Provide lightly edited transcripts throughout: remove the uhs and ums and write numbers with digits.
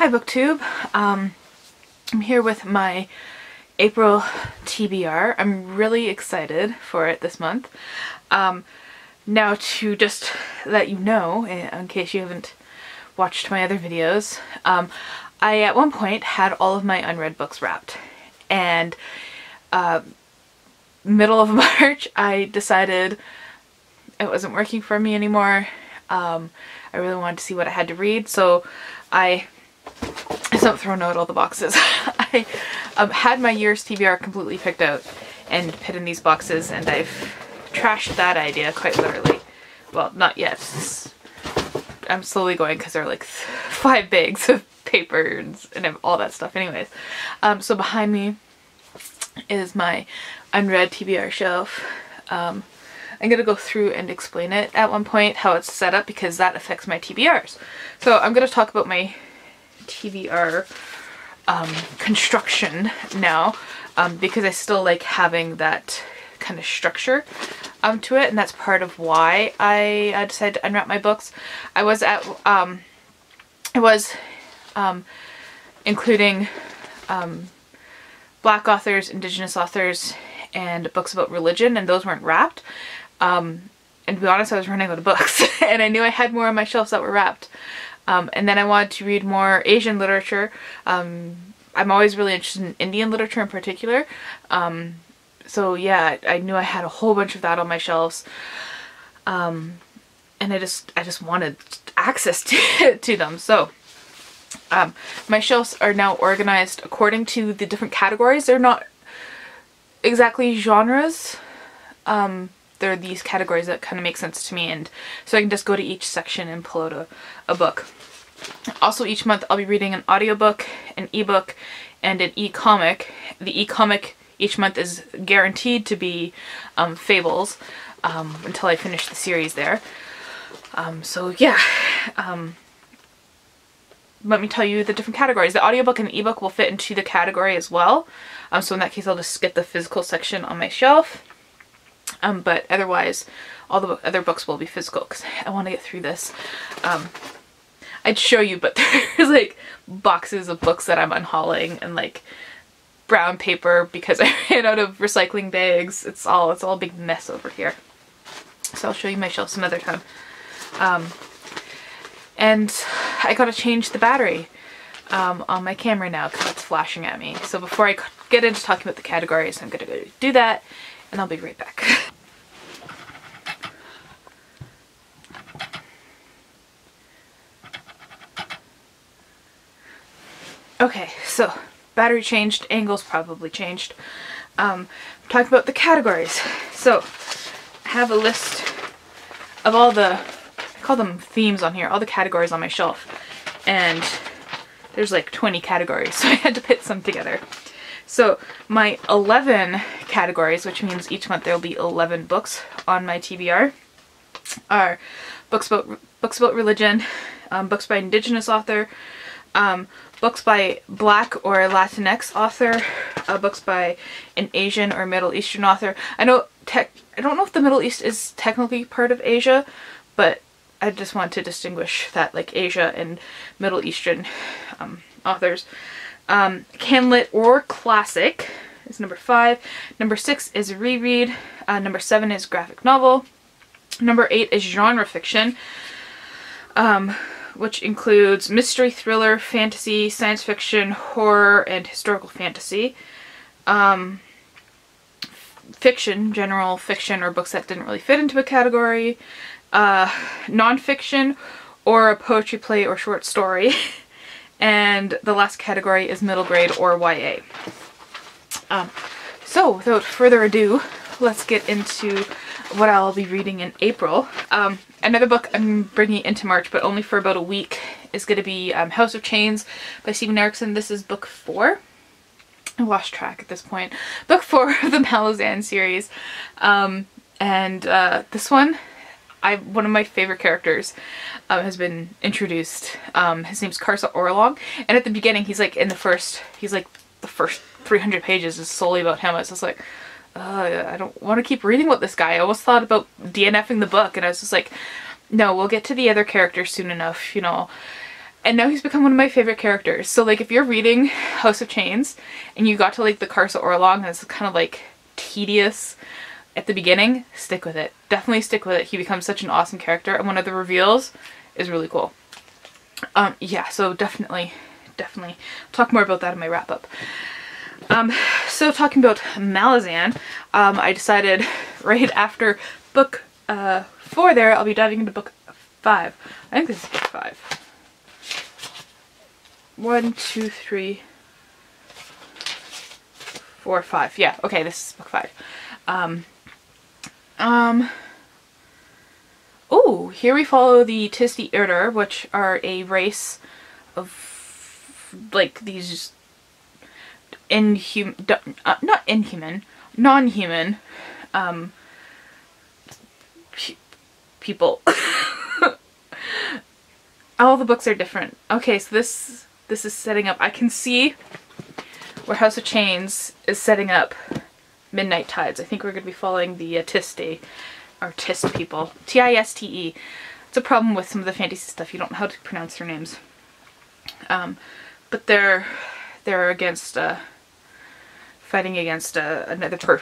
Hi BookTube. I'm here with my April TBR. I'm really excited for it this month. Now to just let you know, in case you haven't watched my other videos, I at one point had all of my unread books wrapped, and middle of March I decided it wasn't working for me anymore. I really wanted to see what I had to read, so I don't throw out all the boxes. I had my year's TBR completely picked out and put in these boxes, and I've trashed that idea quite literally. Well, not yet. I'm slowly going because there are like 5 bags of papers and all that stuff anyways. So behind me is my unread TBR shelf. I'm gonna go through and explain it at one point, how it's set up, because that affects my TBRs. So I'm gonna talk about my TBR construction now, because I still like having that kind of structure to it, and that's part of why I decided to unwrap my books. I was including Black authors, Indigenous authors, and books about religion, and those weren't wrapped. And to be honest, I was running out of books and I knew I had more on my shelves that were wrapped. And then I wanted to read more Asian literature. I'm always really interested in Indian literature in particular. So yeah, I knew I had a whole bunch of that on my shelves. And I just wanted access to them. So my shelves are now organized according to the different categories. They're not exactly genres. There are these categories that kind of make sense to me, and so I can just go to each section and pull out a book. Also, each month I'll be reading an audiobook, an ebook, and an e-comic. The e-comic each month is guaranteed to be Fables, until I finish the series there. So yeah, let me tell you the different categories. The audiobook and the ebook will fit into the category as well. So in that case, I'll just skip the physical section on my shelf. But otherwise, all the other books will be physical because I want to get through this. I'd show you, but there's like boxes of books that I'm unhauling and like brown paper because I ran out of recycling bags. It's all a big mess over here. So I'll show you my shelf some other time. And I gotta change the battery on my camera now because it's flashing at me. So before I get into talking about the categories, I'm gonna go do that, and I'll be right back. Okay, so battery changed, angles probably changed. Talking about the categories. So I have a list of all the, I call them themes on here, all the categories on my shelf, and there's like 20 categories, so I had to put some together. So my 11 categories, which means each month there will be 11 books on my TBR, are books about religion, books by Indigenous author, books by Black or Latinx author, books by an Asian or Middle Eastern author. I don't know if the Middle East is technically part of Asia, but I just want to distinguish that, like, Asia and Middle Eastern authors. Canlit or classic is number 5. Number 6 is reread. Number 7 is graphic novel. Number 8 is genre fiction, which includes mystery, thriller, fantasy, science fiction, horror, and historical fantasy. Fiction, general fiction, or books that didn't really fit into a category. Nonfiction, or a poetry play or short story. And the last category is middle grade or YA. So without further ado, let's get into what I'll be reading in April. Another book I'm bringing into March, but only for about a week, is going to be House of Chains by Erikson. This is book 4. I lost track at this point. Book 4 of the Malazan series. This one, one of my favorite characters has been introduced. His name's Karsa Orlong, and at the beginning he's like the first 300 pages is solely about him. I was just like, I don't want to keep reading about this guy. I almost thought about DNFing the book, and I was just like, no, we'll get to the other characters soon enough, you know. And now he's become one of my favorite characters. So like if you're reading House of Chains and you got to like the Karsa Orlog and it's kind of like tedious at the beginning, stick with it. Definitely stick with it. He becomes such an awesome character, and one of the reveals is really cool. Yeah, so definitely talk more about that in my wrap up. So talking about Malazan, I decided right after book 4 there, I'll be diving into book 5. I think this is book 5. 1, 2, 3, 4, 5. Yeah, okay, this is book 5. Oh, here we follow the Tisti Irder, which are a race of, like, these non-human, people. All the books are different. Okay, so this is setting up. I can see where House of Chains is setting up Midnight Tides. I think we're going to be following the Tisti, or Tist people. Tiste. It's a problem with some of the fantasy stuff. You don't know how to pronounce their names. But they're against, fighting against another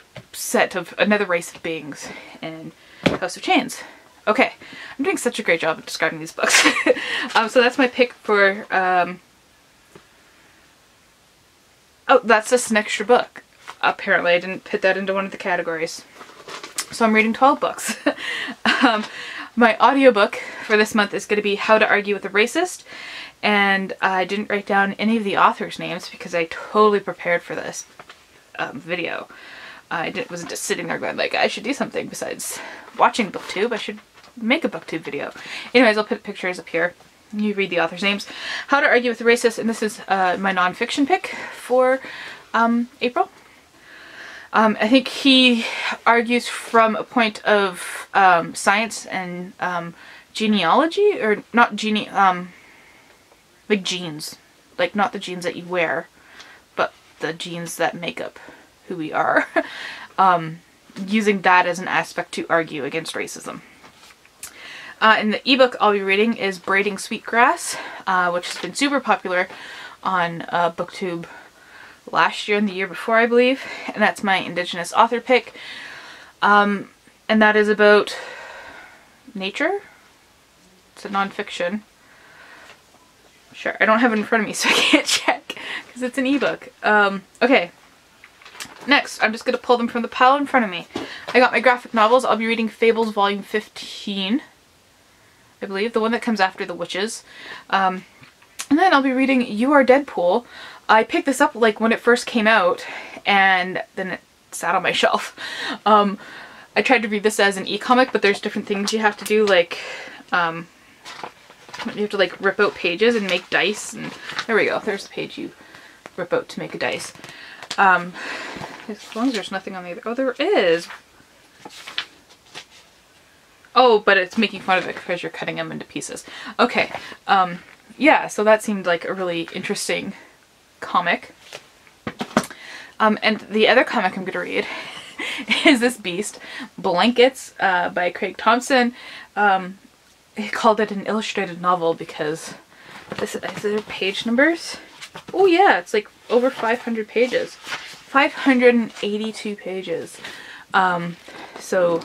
race of beings in House of Chains. Okay, I'm doing such a great job at describing these books. So that's my pick for, oh, that's just an extra book. Apparently I didn't put that into one of the categories. So I'm reading 12 books. My audiobook for this month is going to be How to Argue with a Racist. And I didn't write down any of the authors' names because I totally prepared for this video. I wasn't just sitting there going like, I should do something besides watching BookTube. I should make a BookTube video. Anyways, I'll put pictures up here. You read the authors' names. How to Argue with a Racist, and this is my nonfiction pick for April. I think he argues from a point of science and genealogy, or not like genes. Like not the genes that you wear, but the genes that make up who we are. Using that as an aspect to argue against racism. And the ebook I'll be reading is Braiding Sweetgrass, which has been super popular on BookTube last year and the year before, I believe. And that's my Indigenous author pick. And that is about nature. It's a nonfiction. Sure, I don't have it in front of me so I can't check because it's an ebook. Okay. Next, I'm just going to pull them from the pile in front of me. I got my graphic novels. I'll be reading Fables Volume 15. I believe, the one that comes after The Witches. And then I'll be reading You Are Deadpool. I picked this up like when it first came out, and then it sat on my shelf. I tried to read this as an e-comic, but there's different things you have to do, like, you have to like rip out pages and make dice, and there we go, there's the page you rip out to make a dice. As long as there's nothing on the other, oh there is! Oh, but it's making fun of it because you're cutting them into pieces. Okay, yeah, so that seemed like a really interesting comic. And the other comic I'm going to read is this beast, Blankets, by Craig Thompson. He called it an illustrated novel because this is there page numbers? Oh yeah, it's like over 500 pages. 582 pages. So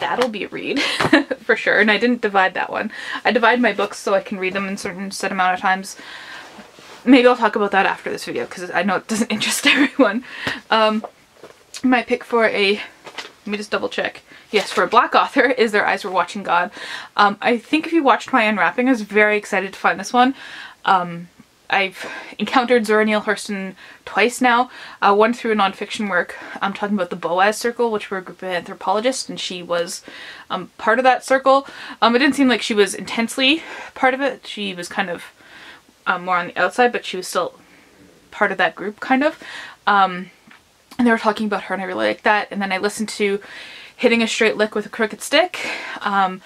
that'll be a read for sure. And I didn't divide that one. I divide my books so I can read them in a certain set amount of times. Maybe I'll talk about that after this video because I know it doesn't interest everyone. My pick for let me just double check. Yes, for a black author is Their Eyes Were Watching God. I think if you watched my unwrapping, I was very excited to find this one. I've encountered Zora Neale Hurston twice now. One through a nonfiction work. I'm talking about the Boaz Circle, which were a group of anthropologists, and she was part of that circle. It didn't seem like she was intensely part of it. She was kind of more on the outside, but she was still part of that group, kind of. And they were talking about her, and I really liked that. And then I listened to Hitting a Straight Lick with a Crooked Stick. And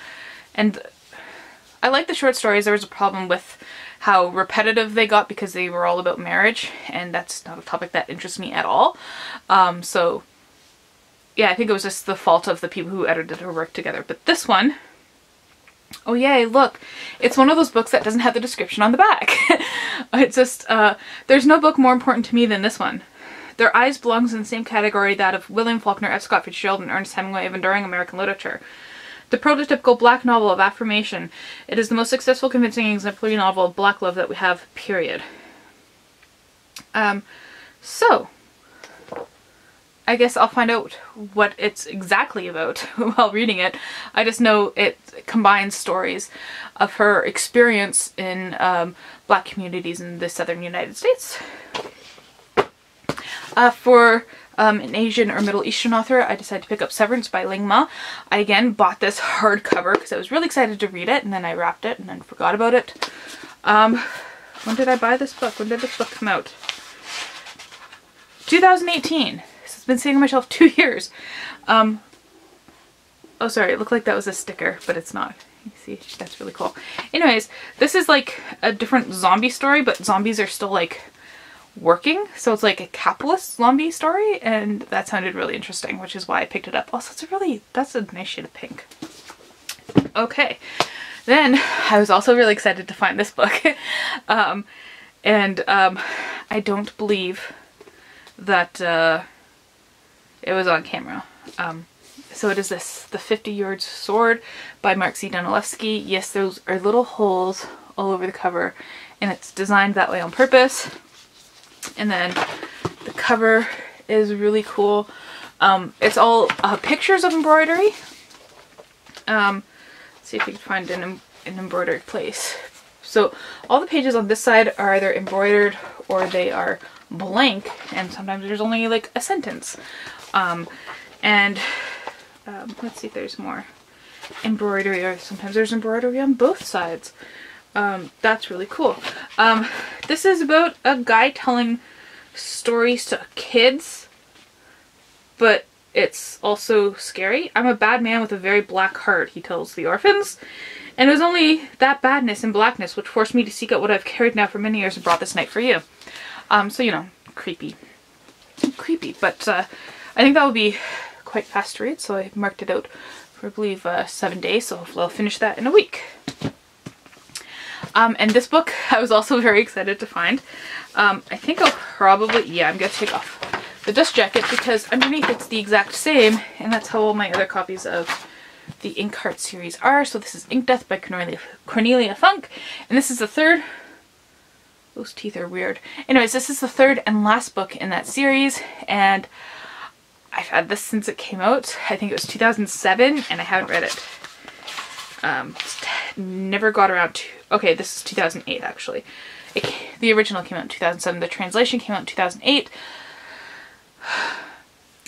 I like the short stories. There was a problem with how repetitive they got because they were all about marriage, and that's not a topic that interests me at all. So yeah, I think it was just the fault of the people who edited her work together. But this one Oh yay, look, it's one of those books that doesn't have the description on the back. It's just, there's no book more important to me than this one. Their Eyes belongs in the same category that of William Faulkner, F. Scott Fitzgerald, and Ernest Hemingway of enduring American literature. The prototypical black novel of affirmation. It is the most successful, convincing, exemplary novel of black love that we have, period. So, I guess I'll find out what it's exactly about while reading it. I just know it combines stories of her experience in black communities in the southern United States. For an Asian or Middle Eastern author, I decided to pick up Severance by Ling Ma. I again bought this hardcover because I was really excited to read it, and then I wrapped it and then forgot about it. When did I buy this book? When did this book come out? 2018. It's been sitting on my shelf 2 years. Oh sorry, it looked like that was a sticker, but it's not. You see, that's really cool. Anyways, this is like a different zombie story, but zombies are still like working, so it's like a capitalist zombie story, and that sounded really interesting, which is why I picked it up. Also, that's a nice shade of pink. Okay, then I was also really excited to find this book. I don't believe that it was on camera. So it is this, The 50-Yard Sword by Mark C. Danielewski. Yes, those are little holes all over the cover, and it's designed that way on purpose. And then the cover is really cool. It's all pictures of embroidery. Let's see if we can find an embroidered place. So all the pages on this side are either embroidered or they are blank, and sometimes there's only like a sentence. Let's see if there's more embroidery, or sometimes there's embroidery on both sides. That's really cool. This is about a guy telling stories to kids, but it's also scary. I'm a bad man with a very black heart, he tells the orphans. And it was only that badness and blackness which forced me to seek out what I've carried now for many years and brought this night for you. So, you know, creepy. Creepy, but I think that would be quite fast to read, so I marked it out for, I believe, 7 days, so hopefully I'll finish that in a week. And this book I was also very excited to find. I think I'll probably, yeah, I'm going to take off the dust jacket because underneath it's the exact same, and that's how all my other copies of the Inkheart series are. So this is Inkdeath by Cornelia Funke, and this is the third. Those teeth are weird. Anyways, this is the third and last book in that series, and I've had this since it came out. I think it was 2007, and I haven't read it. Never got around to... Okay, this is 2008 actually. The original came out in 2007. The translation came out in 2008.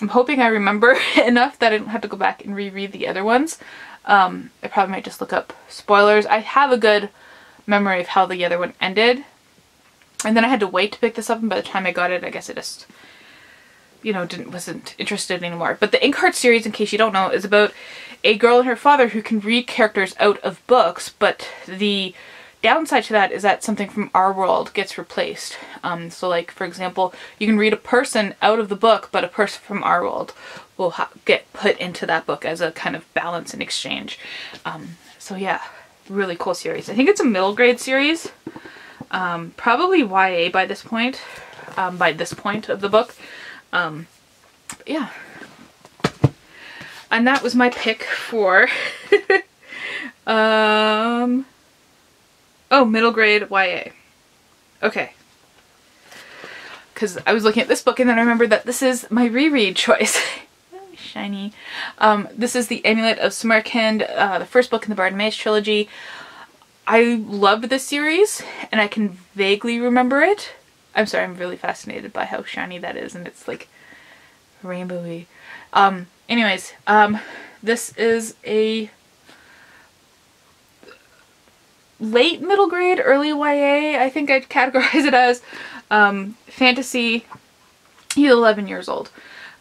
I'm hoping I remember enough that I don't have to go back and reread the other ones. I probably might just look up spoilers. I have a good memory of how the other one ended. And then I had to wait to pick this up, and by the time I got it, I guess I just, you know, wasn't interested anymore. But the Inkheart series, in case you don't know, is about a girl and her father who can read characters out of books, but the downside to that is that something from our world gets replaced. So like, for example, you can read a person out of the book, but a person from our world will get put into that book as a kind of balance and exchange. So yeah, really cool series. I think it's a middle grade series. Probably YA by this point of the book. But yeah. And that was my pick for oh, middle grade YA. Okay. Because I was looking at this book and then I remembered that this is my reread choice. Shiny. This is the Amulet of Samarkand, the first book in the Bard and Maze trilogy. I loved this series, and I can vaguely remember it. I'm sorry, I'm really fascinated by how shiny that is, and it's like rainbowy. Anyways, this is a late middle grade, early YA, I think I'd categorize it as. Fantasy. He's 11 years old.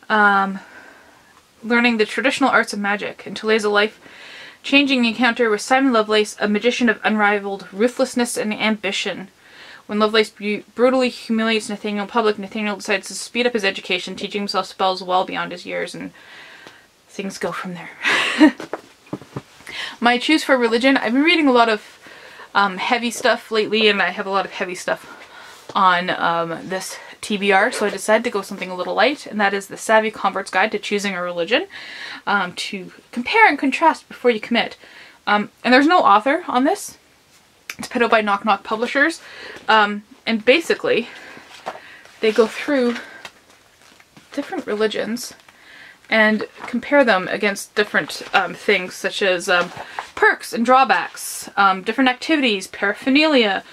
Learning the traditional arts of magic until he has a life-changing encounter with Simon Lovelace, a magician of unrivaled ruthlessness and ambition. When Lovelace brutally humiliates Nathaniel in public, Nathaniel decides to speed up his education, teaching himself spells well beyond his years, and things go from there. My choose for religion, I've been reading a lot of heavy stuff lately, and I have a lot of heavy stuff on this TBR, so I decided to go something a little light, and that is the Savvy Convert's Guide to Choosing a Religion, to compare and contrast before you commit. And there's no author on this. It's put out by Knock Knock Publishers, and basically they go through different religions and compare them against different things, such as perks and drawbacks, different activities, paraphernalia,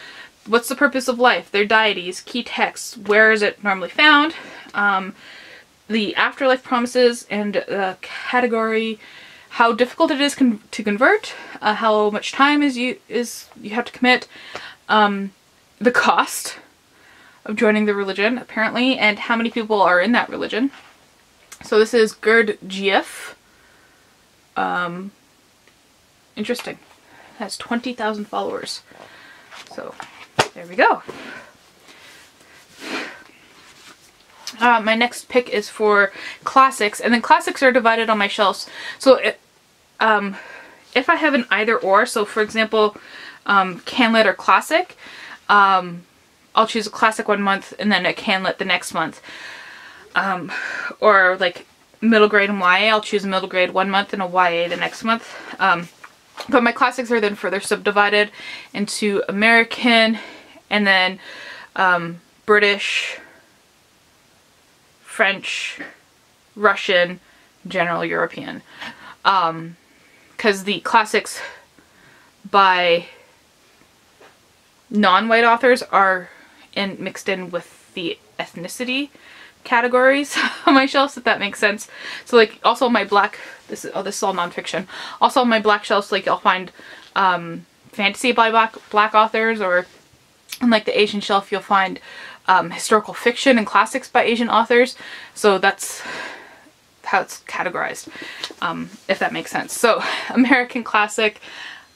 what's the purpose of life, their deities, key texts, where is it normally found, the afterlife promises, and the category, how difficult it is to convert, how much time you have to commit, the cost of joining the religion, apparently, and how many people are in that religion. So this is Gerd GF. Interesting. It has 20,000 followers. So there we go. My next pick is for classics, and then classics are divided on my shelves. So if I have an either or, so for example, Canlit or classic, I'll choose a classic one month and then a Canlit the next month. Or like middle grade and YA, I'll choose a middle grade one month and a YA the next month. But my classics are then further subdivided into American, and then British, French, Russian, general European. Because the classics by non-white authors are mixed in with the ethnicity categories on my shelves, if that makes sense. So like also my black, this is all nonfiction. Also on my black shelves, like you'll find fantasy by black authors, or on like the Asian shelf you'll find historical fiction and classics by Asian authors. So that's how it's categorized, if that makes sense. So American classic,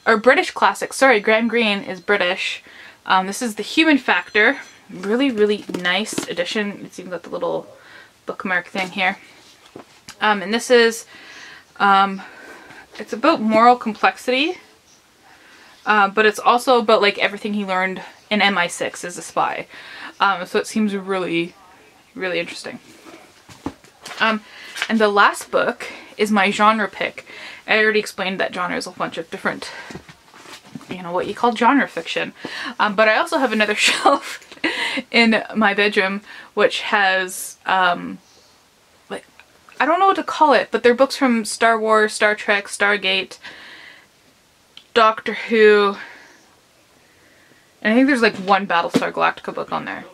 or British classic, sorry, Graham Greene is British. This is The Human Factor. Really, really nice edition. It's even got the little bookmark thing here. And this is, it's about moral complexity, but it's also about like everything he learned in MI6 as a spy. So it seems really, really interesting. And the last book is my genre pick. I already explained that genre is a bunch of different, you know, what you call genre fiction. But I also have another shelf in my bedroom which has, like, I don't know what to call it, but they're books from Star Wars, Star Trek, Stargate, Doctor Who, and I think there's like one Battlestar Galactica book on there.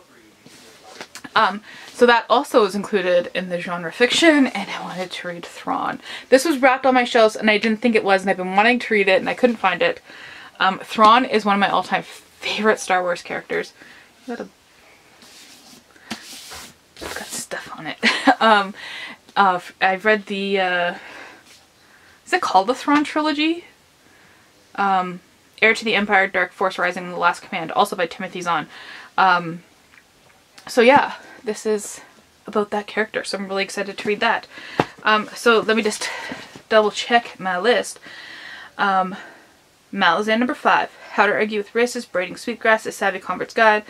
So that also is included in the genre fiction, and I wanted to read Thrawn. This was wrapped on my shelves and I didn't think it was, and I've been wanting to read it and I couldn't find it. Thrawn is one of my all-time favorite Star Wars characters. It's got stuff on it. I've read the, is it called the Thrawn trilogy? Heir to the Empire, Dark Force Rising, and The Last Command, also by Timothy Zahn. So yeah, this is about that character, so I'm really excited to read that. So let me just double check my list. Malazan number 5, How to Argue with Racists, Braiding Sweetgrass, A Savvy Convert's Guide,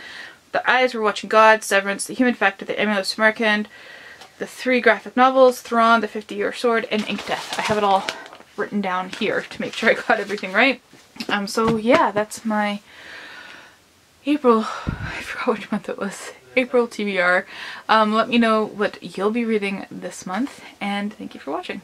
The Eyes Were Watching God, Severance, The Human Factor, The Amulet of Samarkand, the 3 graphic novels, Thrawn, The 50-Year Sword, and Inkdeath. I have it all written down here to make sure I got everything right. So yeah, that's my April, I forgot which month it was, April TBR. Let me know what you'll be reading this month, and thank you for watching.